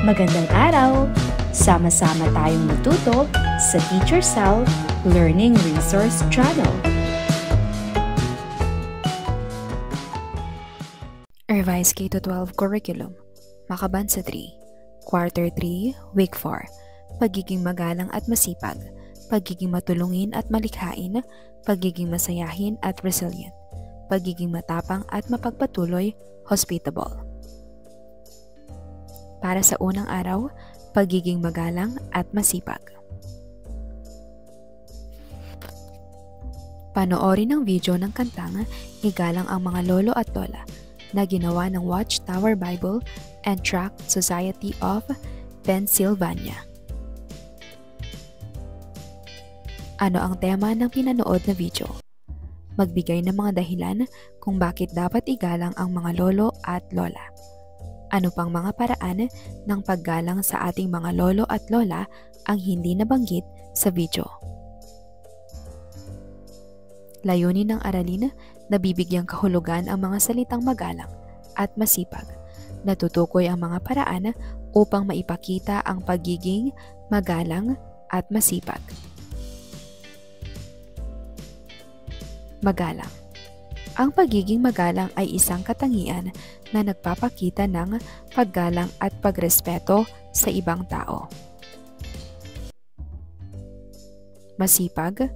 Magandang araw! Sama-sama tayong matuto sa Teacher Sal Learning Resource Channel. Revised K-12 Curriculum, Makabansa 3, Quarter 3, Week 4, Pagiging magalang at masipag, pagiging matulungin at malikhain, pagiging masayahin at resilient, pagiging matapang at mapagpatuloy, hospitable. Para sa unang araw, pagiging magalang at masipag. Panoorin ang video ng kantang Igalang ang mga lolo at lola na ginawa ng Watchtower Bible and Tract Society of Pennsylvania. Ano ang tema ng pinanood na video? Magbigay ng mga dahilan kung bakit dapat igalang ang mga lolo at lola. Ano pang mga paraan ng paggalang sa ating mga lolo at lola ang hindi nabanggit sa video? Layunin ng aralin na bibigyang kahulugan ang mga salitang magalang at masipag. Natutukoy ang mga paraan upang maipakita ang pagiging magalang at masipag. Magalang. Ang pagiging magalang ay isang katangian na nagpapakita ng paggalang at pagrespeto sa ibang tao. Masipag.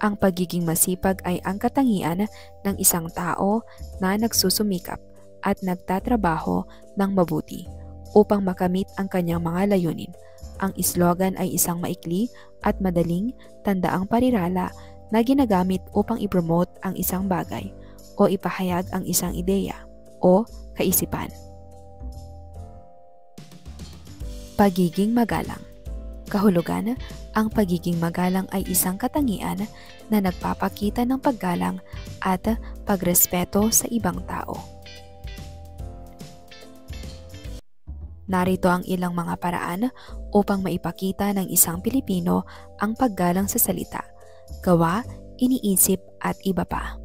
Ang pagiging masipag ay ang katangian ng isang tao na nagsusumikap at nagtatrabaho ng mabuti upang makamit ang kanyang mga layunin. Ang slogan ay isang maikli at madaling tandaang parirala na ginagamit upang ipromote ang isang bagay o ipahayag ang isang ideya o kaisipan. Pagiging magalang. Kahulugan, ang pagiging magalang ay isang katangian na nagpapakita ng paggalang at pagrespeto sa ibang tao. Narito ang ilang mga paraan upang maipakita ng isang Pilipino ang paggalang sa salita, gawa, iniisip at iba pa.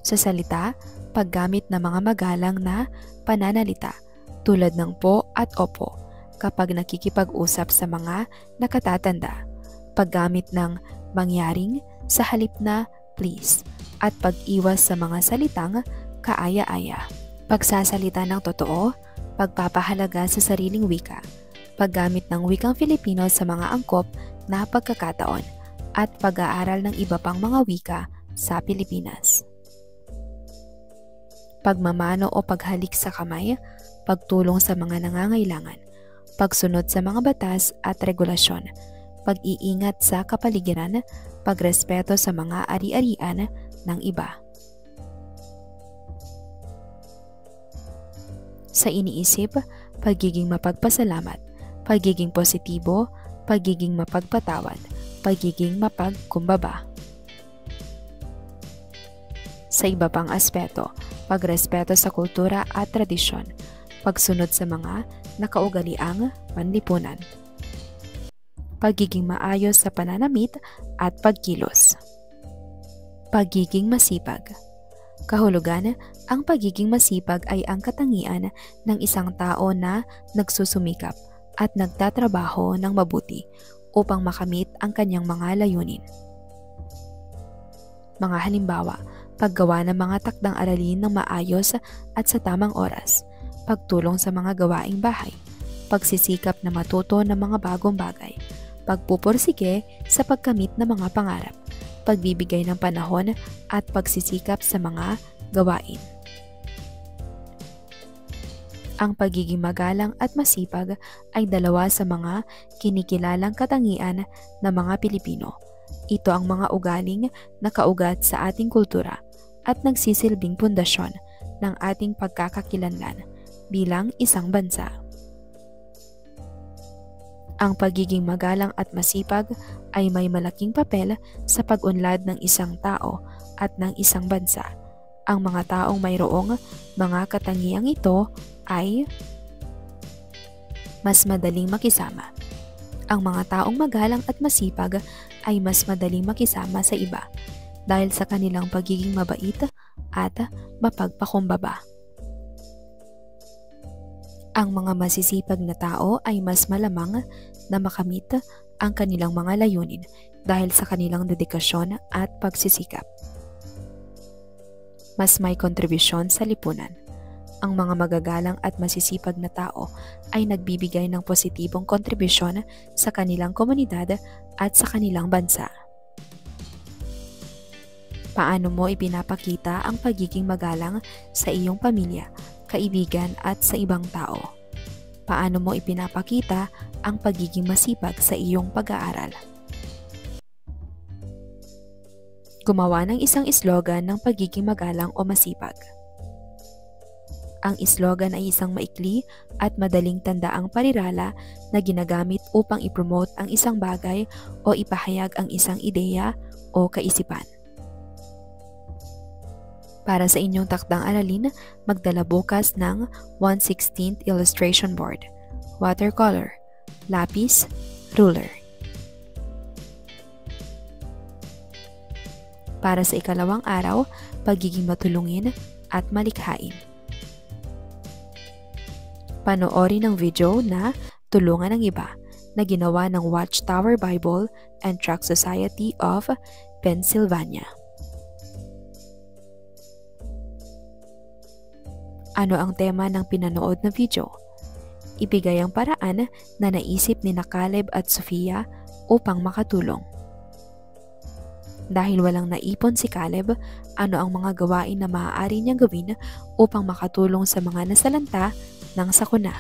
Sa salita, paggamit ng mga magalang na pananalita tulad ng po at opo kapag nakikipag-usap sa mga nakatatanda, paggamit ng mangyaring sa halip na please, at pag-iwas sa mga salitang kaaya-aya. Pagsasalita ng totoo, pagpapahalaga sa sariling wika, paggamit ng wikang Filipino sa mga angkop na pagkakataon, at pag-aaral ng iba pang mga wika sa Pilipinas. Pagmamano o paghalik sa kamay, pagtulong sa mga nangangailangan, pagsunod sa mga batas at regulasyon, pag-iingat sa kapaligiran, pagrespeto sa mga ari-arian ng iba. Sa iniisip, pagiging mapagpasalamat, pagiging positibo, pagiging mapagpatawad, pagiging mapagkumbaba. Sa iba pang aspeto, pagrespeto sa kultura at tradisyon, pagsunod sa mga nakaugaliang panlipunan, pagiging maayos sa pananamit at pagkilos. Pagiging masipag. Kahulugan, ang pagiging masipag ay ang katangian ng isang tao na nagsusumikap at nagtatrabaho ng mabuti upang makamit ang kanyang mga layunin. Mga halimbawa, paggawa ng mga takdang aralin ng maayos at sa tamang oras, pagtulong sa mga gawaing bahay, pagsisikap na matuto ng mga bagong bagay, pagpupursige sa pagkamit ng mga pangarap, pagbibigay ng panahon at pagsisikap sa mga gawain. Ang pagiging magalang at masipag ay dalawa sa mga kinikilalang katangian ng mga Pilipino. Ito ang mga ugaling nakaugat sa ating kultura at nagsisilbing pundasyon ng ating pagkakakilanlan bilang isang bansa. Ang pagiging magalang at masipag ay may malaking papel sa pag-unlad ng isang tao at ng isang bansa. Ang mga taong mayroong mga katangiang ito ay mas madaling makisama. Ang mga taong magalang at masipag ay mas madaling makisama sa iba dahil sa kanilang pagiging mabait at mapagpakumbaba. Ang mga masisipag na tao ay mas malamang na makamit ang kanilang mga layunin dahil sa kanilang dedikasyon at pagsisikap. Mas may kontribusyon sa lipunan. Ang mga magagalang at masisipag na tao ay nagbibigay ng positibong kontribusyon sa kanilang komunidad at sa kanilang bansa. Paano mo ipinapakita ang pagiging magalang sa iyong pamilya, kaibigan at sa ibang tao? Paano mo ipinapakita ang pagiging masipag sa iyong pag-aaral? Gumawa ng isang slogan ng pagiging magalang o masipag. Ang slogan ay isang maikli at madaling tandaang parirala na ginagamit upang ipromote ang isang bagay o ipahayag ang isang ideya o kaisipan. Para sa inyong takdang aralin, magdala bukas ng 1/16 illustration board, watercolor, lapis, ruler. Para sa ikalawang araw, pagiging matulungin at malikhain. Panoorin ang video na Tulungan ng Iba na ginawa ng Watchtower Bible and Tract Society of Pennsylvania. Ano ang tema ng pinanood na video? Ibigay ang paraan na naisip ni Caleb at Sofia upang makatulong. Dahil walang naipon si Caleb, ano ang mga gawain na maaari niyang gawin upang makatulong sa mga nasalanta ng sakuna?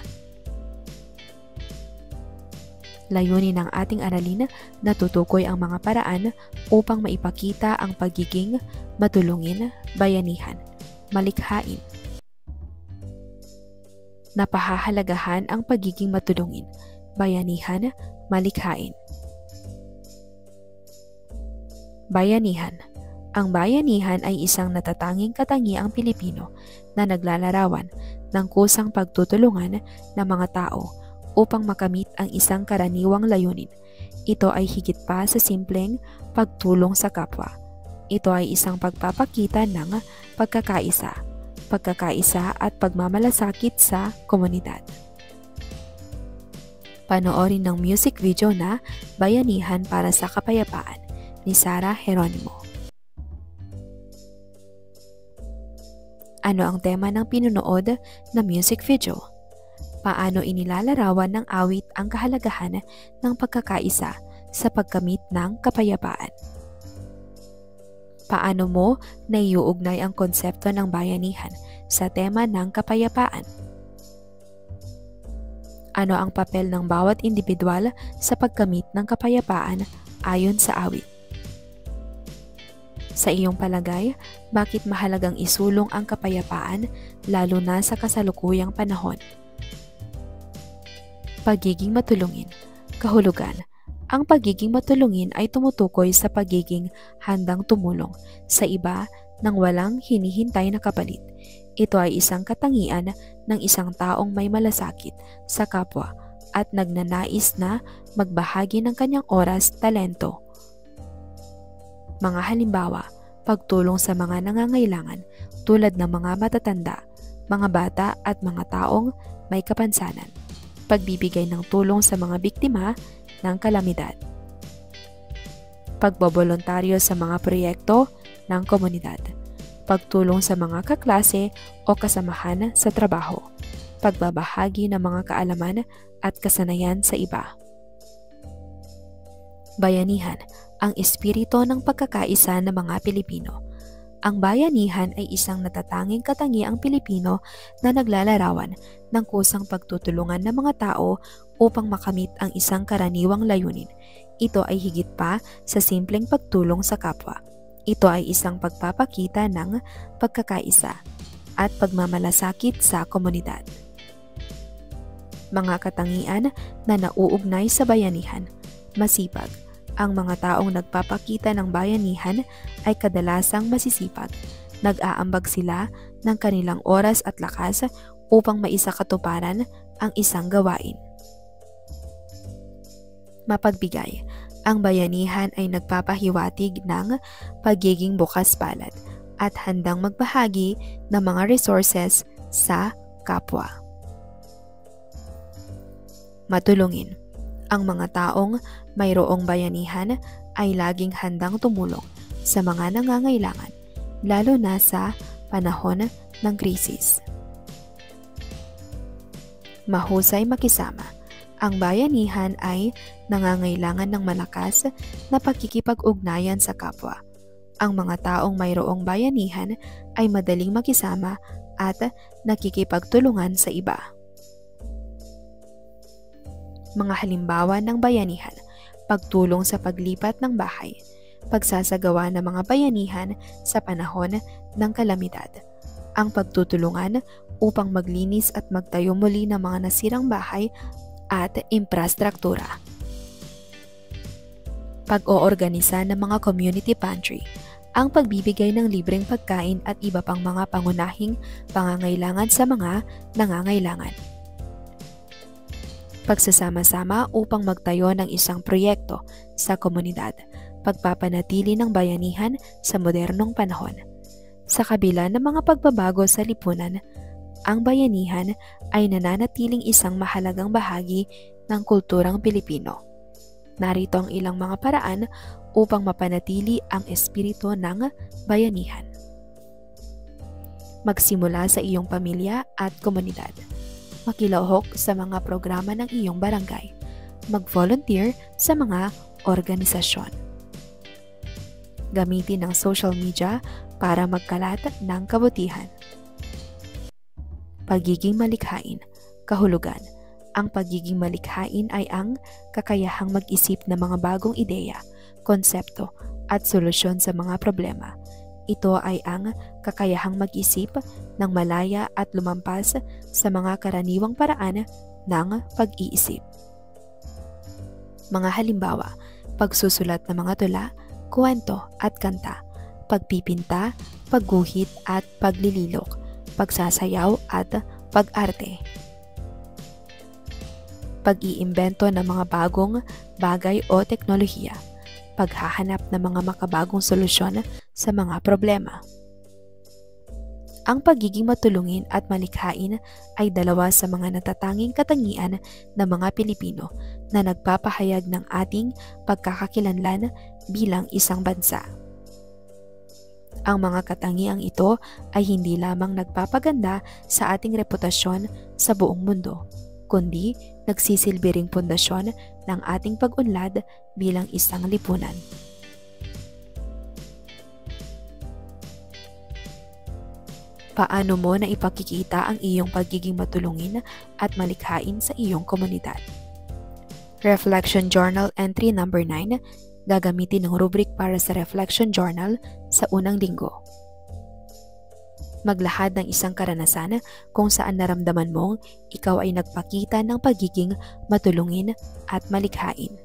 Layunin ng ating aralin na tutukoy ang mga paraan upang maipakita ang pagiging matulungin, bayanihan, malikhain. Napahahalagahan ang pagiging matulungin, bayanihan, malikhain. Bayanihan. Ang bayanihan ay isang natatanging katangiang Pilipino na naglalarawan ng kusang pagtutulungan ng mga tao upang makamit ang isang karaniwang layunin. Ito ay higit pa sa simpleng pagtulong sa kapwa. Ito ay isang pagpapakita ng pagkakaisa at pagmamalasakit sa komunidad. Panoorin ng music video na Bayanihan para sa Kapayapaan ni Sarah Geronimo. Ano ang tema ng pinunood na music video? Paano inilalarawan ng awit ang kahalagahan ng pagkakaisa sa pagkamit ng kapayapaan? Paano mo naiuugnay ang konsepto ng bayanihan sa tema ng kapayapaan? Ano ang papel ng bawat individual sa pagkamit ng kapayapaan ayon sa awit? Sa iyong palagay, bakit mahalagang isulong ang kapayapaan lalo na sa kasalukuyang panahon? Pagiging matulungin. Kahulugan. Ang pagiging matulungin ay tumutukoy sa pagiging handang tumulong sa iba nang walang hinihintay na kapalit. Ito ay isang katangian ng isang taong may malasakit sa kapwa at nagnanais na magbahagi ng kanyang oras, talento. Mga halimbawa, pagtulong sa mga nangangailangan tulad ng mga matatanda, mga bata at mga taong may kapansanan. Pagbibigay ng tulong sa mga biktima ng kalamidad. Pagbobolontaryo sa mga proyekto ng komunidad. Pagtulong sa mga kaklase o kasamahan sa trabaho. Pagbabahagi ng mga kaalaman at kasanayan sa iba. Bayanihan, ang espiritu ng pagkakaisa ng mga Pilipino. Ang bayanihan ay isang natatanging katangiang Pilipino na naglalarawan ng kusang pagtutulungan ng mga tao upang makamit ang isang karaniwang layunin. Ito ay higit pa sa simpleng pagtulong sa kapwa. Ito ay isang pagpapakita ng pagkakaisa at pagmamalasakit sa komunidad. Mga katangian na nauugnay sa bayanihan. Masipag. Ang mga taong nagpapakita ng bayanihan ay kadalasang masisipag. Nag-aambag sila ng kanilang oras at lakas upang maisakatuparan ang isang gawain. Mapagbigay. Ang bayanihan ay nagpapahiwatig ng pagiging bukas palad at handang magbahagi ng mga resources sa kapwa. Matulungin. Ang mga taong mayroong bayanihan ay laging handang tumulong sa mga nangangailangan, lalo na sa panahon ng krisis. Mahusay makisama. Ang bayanihan ay nangangailangan ng malakas na pagkikipag-ugnayan sa kapwa. Ang mga taong mayroong bayanihan ay madaling makisama at nakikipagtulungan sa iba. Mga halimbawa ng bayanihan: pagtulong sa paglipat ng bahay, pagsasagawa ng mga bayanihan sa panahon ng kalamidad, ang pagtutulungan upang maglinis at magtayo muli ng mga nasirang bahay at infrastruktura. Pag-oorganisa ng mga community pantry, ang pagbibigay ng libreng pagkain at iba pang mga pangunahing pangangailangan sa mga nangangailangan. Pagsasama-sama upang magtayo ng isang proyekto sa komunidad, pagpapanatili ng bayanihan sa modernong panahon. Sa kabila ng mga pagbabago sa lipunan, ang bayanihan ay nananatiling isang mahalagang bahagi ng kulturang Pilipino. Narito ang ilang mga paraan upang mapanatili ang espiritu ng bayanihan. Magsimula sa iyong pamilya at komunidad. Makilahok sa mga programa ng iyong barangay. Mag-volunteer sa mga organisasyon. Gamitin ang social media para magkalat ng kabutihan. Pagiging malikhain. Kahulugan. Ang pagiging malikhain ay ang kakayahang mag-isip ng mga bagong ideya, konsepto, at solusyon sa mga problema. Ito ay ang kakayahang mag-isip ng malaya at lumampas sa mga karaniwang paraan ng pag-iisip. Mga halimbawa: pagsusulat ng mga tula, kwento at kanta, pagpipinta, pagguhit at paglililok, pagsasayaw at pag-arte. Pag-iimbento ng mga bagong bagay o teknolohiya, paghahanap ng mga makabagong solusyon sa mga problema. Ang pagiging matulungin at malikhain ay dalawa sa mga natatanging katangian ng mga Pilipino na nagpapahayag ng ating pagkakakilanlan bilang isang bansa. Ang mga katangiang ito ay hindi lamang nagpapaganda sa ating reputasyon sa buong mundo, kundi nagsisilbi ring pundasyon ng ating pag-unlad bilang isang lipunan. Paano mo na ipakikita ang iyong pagiging matulungin at malikhain sa iyong komunidad? Reflection Journal Entry Number 9. Gagamitin ng rubric para sa Reflection Journal sa unang linggo. Maglahad ng isang karanasan kung saan naramdaman mong ikaw ay nagpakita ng pagiging matulungin at malikhain.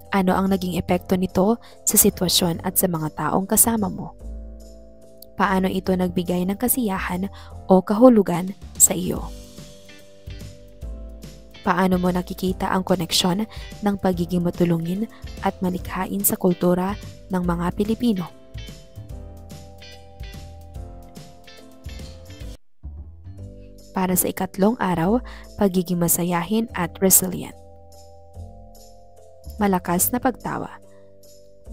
Ano ang naging epekto nito sa sitwasyon at sa mga taong kasama mo? Paano ito nagbigay ng kasiyahan o kahulugan sa iyo? Paano mo nakikita ang koneksyon ng pagiging matulungin at malikhain sa kultura ng mga Pilipino? Para sa ikatlong araw, pagiging masayahin at resilient. Malakas na pagtawa.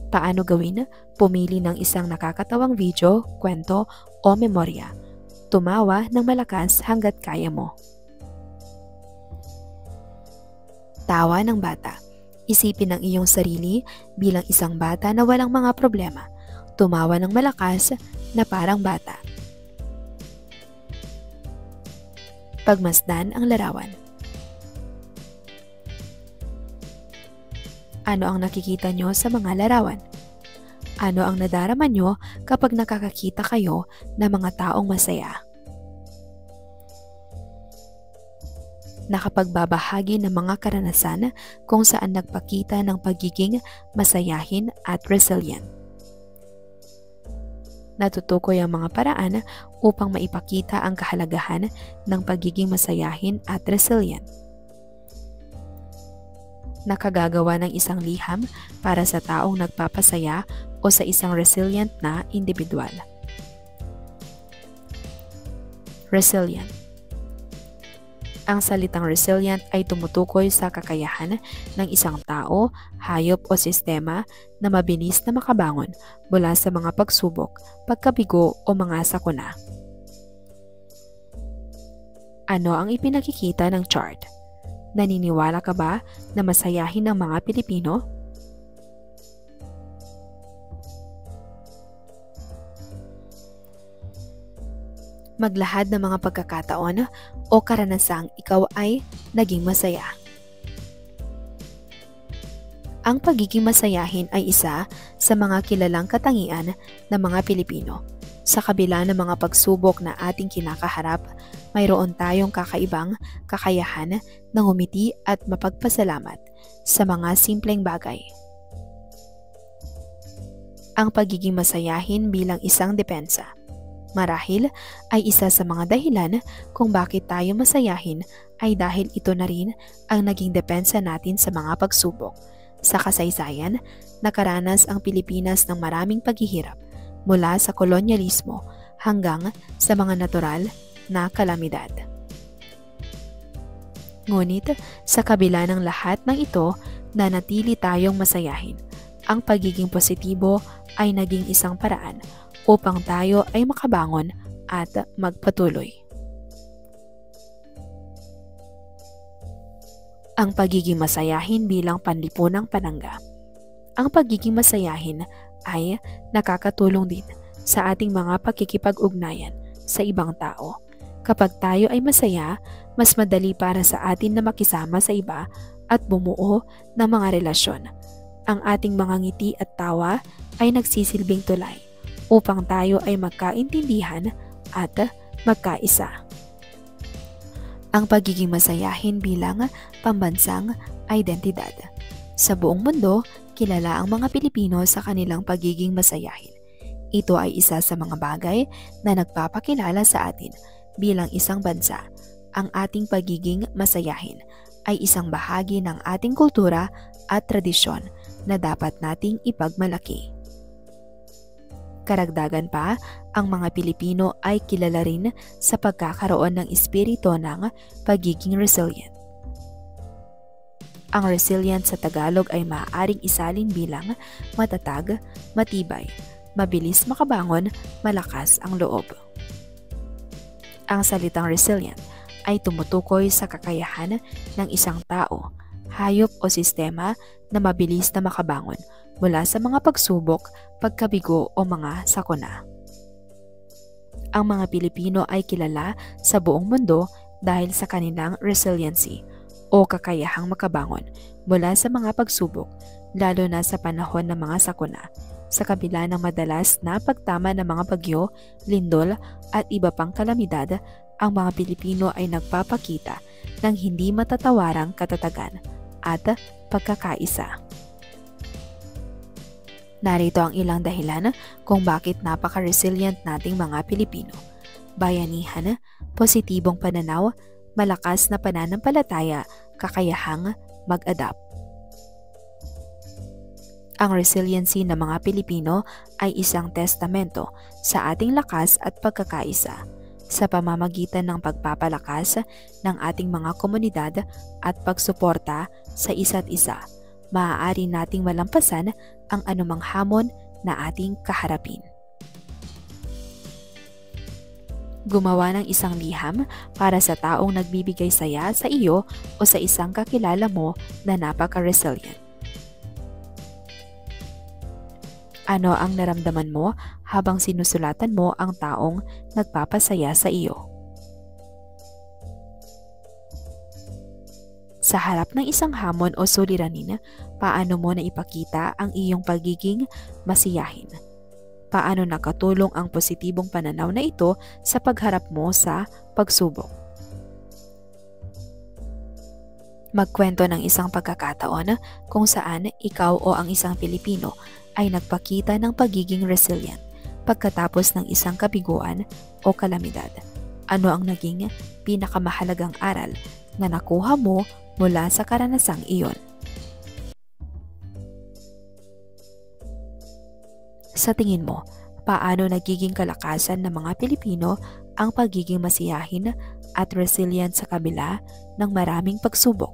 Paano gawin? Pumili ng isang nakakatawang video, kwento o memorya. Tumawa ng malakas hanggat kaya mo. Tawa ng bata. Isipin ang iyong sarili bilang isang bata na walang mga problema. Tumawa ng malakas na parang bata. Pagmasdan ang larawan. Ano ang nakikita nyo sa mga larawan? Ano ang nadarama nyo kapag nakakakita kayo ng mga taong masaya? Nakapagbabahagi ng mga karanasan kung saan nagpakita ng pagiging masayahin at resilient. Natutukoy ang mga paraan upang maipakita ang kahalagahan ng pagiging masayahin at resilient. Nakagagawa ng isang liham para sa taong nagpapasaya o sa isang resilient na individual. Resilient. Ang salitang resilient ay tumutukoy sa kakayahan ng isang tao, hayop o sistema na mabilis na makabangon mula sa mga pagsubok, pagkabigo o mga sakuna. Ano ang ipinakikita ng chart? Naniniwala ka ba na masayahin ng mga Pilipino? Maglahad ng mga pagkakataon o karanasang ikaw ay naging masaya. Ang pagiging masayahin ay isa sa mga kilalang katangian ng mga Pilipino. Sa kabila ng mga pagsubok na ating kinakaharap, mayroon tayong kakaibang kakayahan na ngumiti at mapagpasalamat sa mga simpleng bagay. Ang pagiging masayahin bilang isang depensa. Marahil ay isa sa mga dahilan kung bakit tayo masayahin ay dahil ito na rin ang naging depensa natin sa mga pagsubok. Sa kasaysayan, nakaranas ang Pilipinas ng maraming paghihirap mula sa kolonyalismo hanggang sa mga natural na kalamidad. Ngunit sa kabila ng lahat ng ito, nanatili tayong masayahin. Ang pagiging positibo ay naging isang paraan upang tayo ay makabangon at magpatuloy. Ang pagiging masayahin bilang panlipunang panangga. Ang pagiging masayahin ay nakakatulong din sa ating mga pakikipag-ugnayan sa ibang tao. Kapag tayo ay masaya, mas madali para sa atin na makisama sa iba at bumuo ng mga relasyon. Ang ating mga ngiti at tawa ay nagsisilbing tulay upang tayo ay magkaintindihan at magkaisa. Ang pagiging masayahin bilang pambansang identidad. Sa buong mundo, kilala ang mga Pilipino sa kanilang pagiging masayahin. Ito ay isa sa mga bagay na nagpapakilala sa atin bilang isang bansa. Ang ating pagiging masayahin ay isang bahagi ng ating kultura at tradisyon na dapat nating ipagmalaki. Karagdagan pa, ang mga Pilipino ay kilala rin sa pagkakaroon ng espiritu ng pagiging resilient. Ang resilient sa Tagalog ay maaaring isalin bilang matatag, matibay, mabilis makabangon, malakas ang loob. Ang salitang resilient ay tumutukoy sa kakayahan ng isang tao, hayop o sistema na mabilis na makabangon mula sa mga pagsubok, pagkabigo o mga sakuna. Ang mga Pilipino ay kilala sa buong mundo dahil sa kanilang resiliency o kakayahang makabangon mula sa mga pagsubok, lalo na sa panahon ng mga sakuna. Sa kabila ng madalas na pagtama ng mga bagyo, lindol at iba pang kalamidad, ang mga Pilipino ay nagpapakita ng hindi matatawarang katatagan at pagkakaisa. Narito ang ilang dahilan kung bakit napaka-resilient nating mga Pilipino. Bayanihan, positibong pananaw, malakas na pananampalataya, kakayahang mag-adapt. Ang resiliency ng mga Pilipino ay isang testamento sa ating lakas at pagkakaisa sa pamamagitan ng pagpapalakas ng ating mga komunidad at pagsuporta sa isa't isa. Maaari nating malampasan ang anumang hamon na ating kaharapin. Gumawa ng isang liham para sa taong nagbibigay saya sa iyo o sa isang kakilala mo na napaka-resilient. Ano ang naramdaman mo habang sinusulatan mo ang taong nagpapasaya sa iyo? Sa harap ng isang hamon o suliranin, paano mo naipakita ang iyong pagiging masiyahin? Paano nakatulong ang positibong pananaw na ito sa pagharap mo sa pagsubok? Magkwento ng isang pagkakataon kung saan ikaw o ang isang Pilipino ay nagpakita ng pagiging resilient pagkatapos ng isang kabiguan o kalamidad. Ano ang naging pinakamahalagang aral na nakuha mo mula sa karanasang iyon? Sa tingin mo, paano nagiging kalakasan ng mga Pilipino ang pagiging masiyahin at resilient sa kabila ng maraming pagsubok.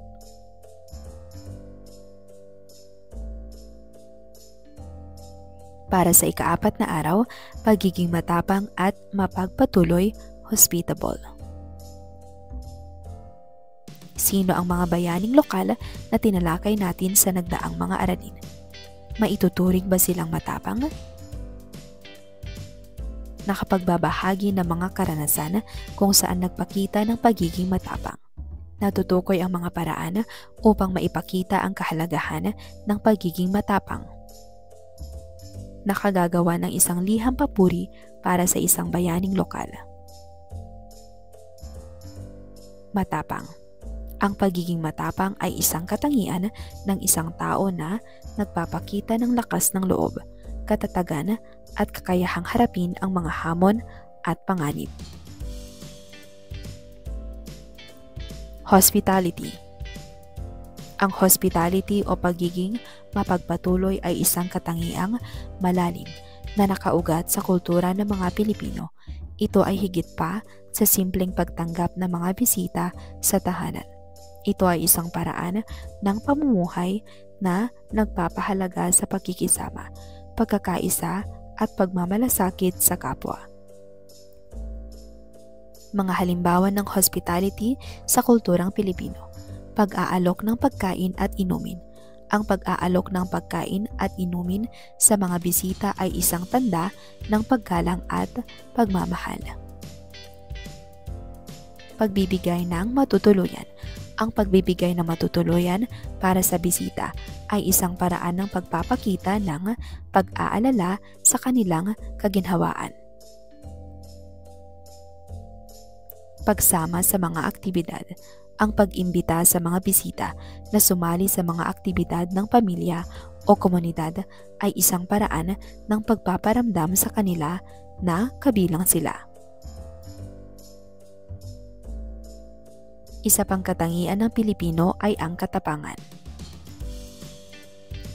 Para sa ika-4 na araw, pagiging matapang at mapagpatuloy, hospitable. Sino ang mga bayaning lokal na tinalakay natin sa nagdaang mga aralin? Maituturing ba silang matapang? Nakapagbabahagi ng mga karanasan kung saan nagpakita ng pagiging matapang. Natutukoy ang mga paraan upang maipakita ang kahalagahan ng pagiging matapang. Nakagagawa ng isang liham papuri para sa isang bayaning lokal. Matapang. Ang pagiging matapang ay isang katangian ng isang tao na nagpapakita ng lakas ng loob, katatagan at kakayahang harapin ang mga hamon at panganib. Hospitality. Ang hospitality o pagiging mapagpatuloy ay isang katangiang malalim na nakaugat sa kultura ng mga Pilipino. Ito ay higit pa sa simpleng pagtanggap ng mga bisita sa tahanan. Ito ay isang paraan ng pamumuhay na nagpapahalaga sa pakikisama, pagkakaisa at pagmamalasakit sa kapwa. Mga halimbawa ng hospitality sa kulturang Pilipino. Pag-aalok ng pagkain at inumin. Ang pag-aalok ng pagkain at inumin sa mga bisita ay isang tanda ng paggalang at pagmamahal. Pagbibigay ng matutuluyan. Ang pagbibigay ng matutuluyan para sa bisita ay isang paraan ng pagpapakita ng pag-aalala sa kanilang kaginhawaan. Pagsama sa mga aktibidad. Ang pag-imbita sa mga bisita na sumali sa mga aktibidad ng pamilya o komunidad ay isang paraan ng pagpaparamdam sa kanila na kabilang sila. Isa pang katangian ng Pilipino ay ang katapangan.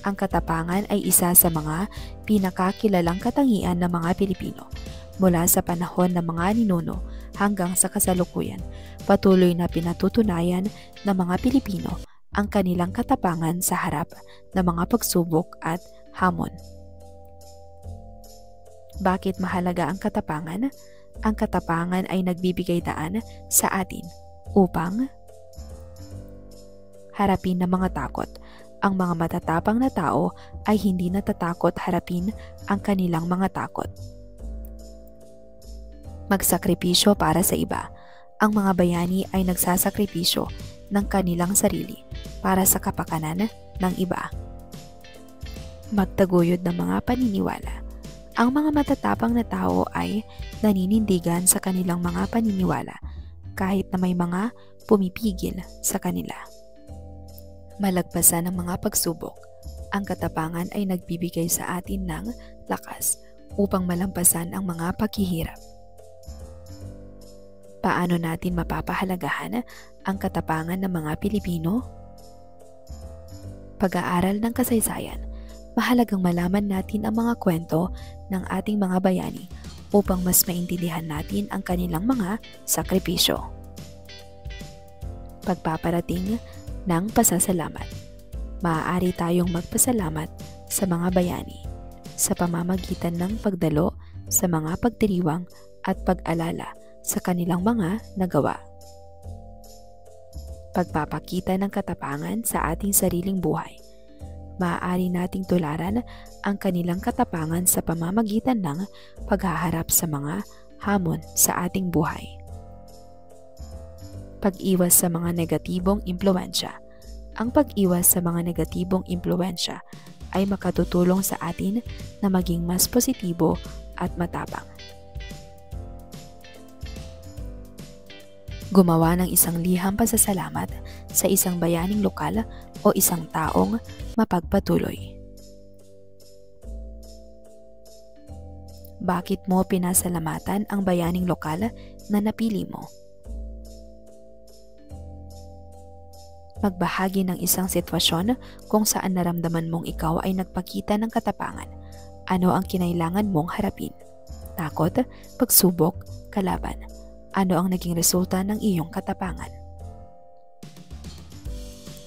Ang katapangan ay isa sa mga pinakakilalang katangian ng mga Pilipino. Mula sa panahon ng mga ninuno hanggang sa kasalukuyan, patuloy na pinatutunayan ng mga Pilipino ang kanilang katapangan sa harap ng mga pagsubok at hamon. Bakit mahalaga ang katapangan? Ang katapangan ay nagbibigay daan sa atin upang harapin ng mga takot. Ang mga matatapang na tao ay hindi natatakot harapin ang kanilang mga takot. Magsakripisyo para sa iba. Ang mga bayani ay nagsasakripisyo ng kanilang sarili para sa kapakanan ng iba. Magtaguyod ng mga paniniwala. Ang mga matatapang na tao ay naninindigan sa kanilang mga paniniwala kahit na may mga pumipigil sa kanila. Malagpasan ng mga pagsubok. Ang katapangan ay nagbibigay sa atin ng lakas upang malampasan ang mga paghihirap. Paano natin mapapahalagahan ang katapangan ng mga Pilipino? Pag-aaral ng kasaysayan. Mahalagang malaman natin ang mga kwento ng ating mga bayani upang mas maintindihan natin ang kanilang mga sakripisyo. Pagpaparating ng pasasalamat. Maaari tayong magpasalamat sa mga bayani sa pamamagitan ng pagdalo sa mga pagdiriwang at pag-alala sa kanilang mga nagawa. Pagpapakita ng katapangan sa ating sariling buhay. Maaari nating tularan ang kanilang katapangan sa pamamagitan ng paghaharap sa mga hamon sa ating buhay. Pag-iwas sa mga negatibong impluwensya. Ang pag-iwas sa mga negatibong impluwensya ay makatutulong sa atin na maging mas positibo at matapang. Gumawa ng isang liham pasasalamat sa isang bayaning lokal o isang taong mapagpatuloy. Bakit mo pinasalamatan ang bayaning lokal na napili mo? Magbahagi ng isang sitwasyon kung saan naramdaman mong ikaw ay nagpakita ng katapangan. Ano ang kinailangan mong harapin? Takot, pagsubok, kalaban. Ano ang naging resulta ng iyong katapangan?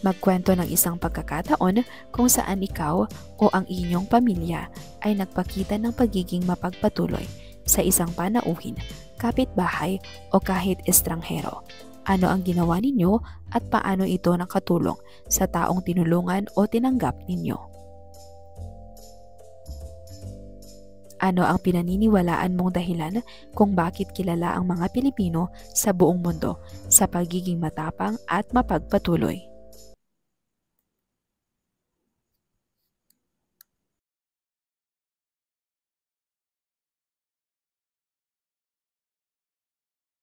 Magkwento ng isang pagkakataon kung saan ikaw o ang inyong pamilya ay nagpakita ng pagiging mapagpatuloy sa isang panauhin, kapitbahay o kahit estranghero. Ano ang ginawa ninyo at paano ito nakatulong sa taong tinulungan o tinanggap ninyo? Ano ang pinaniniwalaan mong dahilan kung bakit kilala ang mga Pilipino sa buong mundo sa pagiging matapang at mapagpatuloy?